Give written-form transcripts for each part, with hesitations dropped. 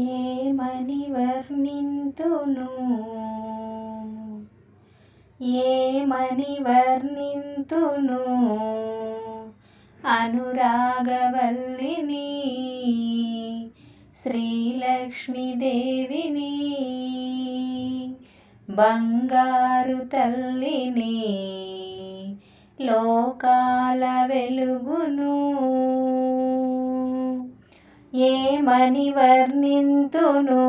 ఏమని వర్ణింతును ఏమని వర్ణింతును అనురాగవల్లిని శ్రీలక్ష్మీదేవిని బంగారు తల్లిని లోకాల వెలుగును ఏమని వర్ణింతును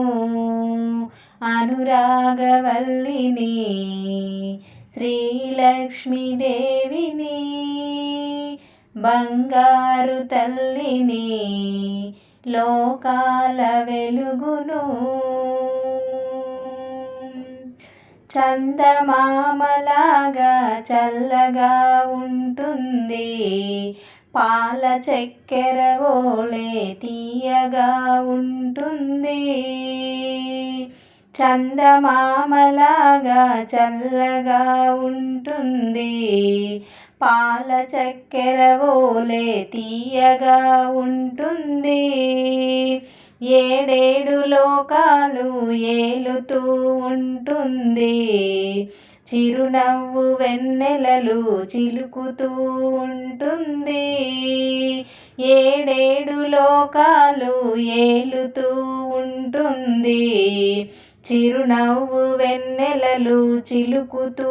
అనురాగవల్లిని శ్రీలక్ష్మీదేవిని బంగారు తల్లిని లోకాల వెలుగును చందమామలాగా చల్లగా ఉంటుంది పాల చక్కెర ఓలే తీయగా ఉంటుంది చందమామలాగా చల్లగా ఉంటుంది పాల చక్కెర ఓలే తీయగా ఉంటుంది ఏడేడు లోకాలు ఏలుతూ ఉంటుంది చిరునవ్వు వెన్నెలలు చిలుకుతూ ఉంటుంది ఏడేడు లోకాలు ఏలుతూ ఉంటుంది చిరునవ్వు వెన్నెలలు చిలుకుతూ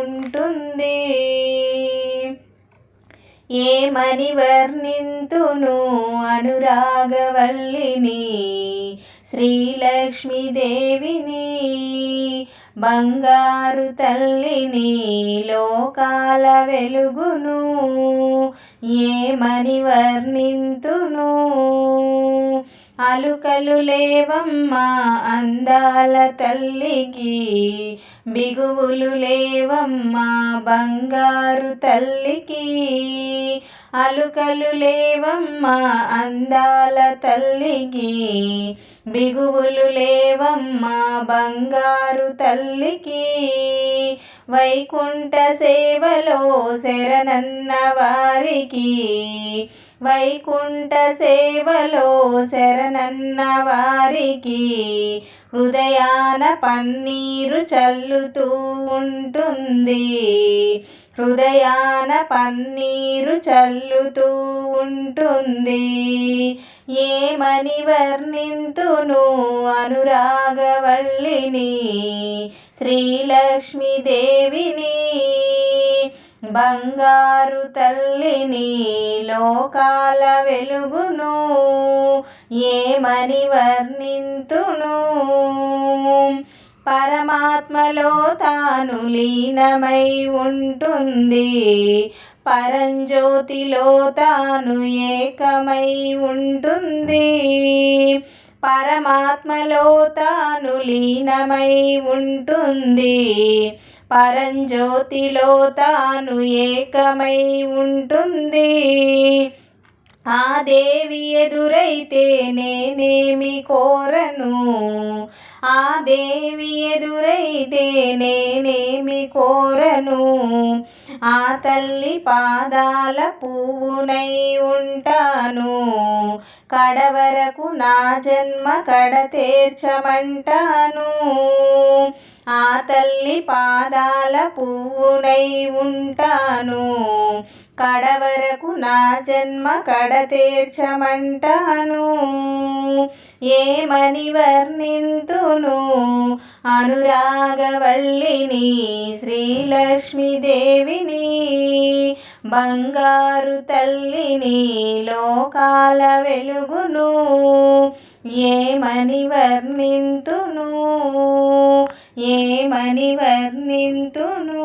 ఉంటుంది ఏమని వర్ణింతును అనురాగవల్లిని శ్రీలక్ష్మీదేవిని బంగారు తల్లిని లోకాల వెలుగును ఏమని వర్ణింతును అలుకలు లేవమ్మా అందాల తల్లికి బిగువులు లేవమ్మా బంగారు తల్లికి అలుకలు లేవమ్మా అందాల తల్లికి బిగువులు లేవమ్మా బంగారు తల్లికి వైకుంఠ సేవలో శరణన్న వారికి వైకుంఠ సేవలో శరణన్న వారికి హృదయాన పన్నీరు చల్లుతూ ఉంటుంది హృదయాన పన్నీరు చల్లుతూ ఉంటుంది ఏమని వర్ణింతును అనురాగవల్లిని శ్రీలక్ష్మీదేవిని బంగారు తల్లిని లోకాల వెలుగును ఏమని వర్ణింతును పరమాత్మలో తాను లీనమై ఉంటుంది పరంజ్యోతిలో తాను ఏకమై ఉంటుంది పరమాత్మలో తాను లీనమై ఉంటుంది పరంజ్యోతిలో తాను ఏకమై ఉంటుంది ఆ దేవి ఎదురైతే నేనేమి కోరను ఆ దేవి ఎదురైతే నేనేమి కోరను ఆ తల్లి పాదాల పువ్వునై ఉంటాను కడవరకు నా జన్మ కడతేర్చమంటాను ఆ తల్లి పాదాల పువ్వునై ఉంటాను కడవరకు నా జన్మ కడతేర్చమంటాను ఏమని వర్ణింతును అనురాగవల్లిని శ్రీలక్ష్మీదేవిని బంగారు తల్లిని లోకాల వెలుగును ఏమని వర్ణింతును ఏమని వర్ణింతును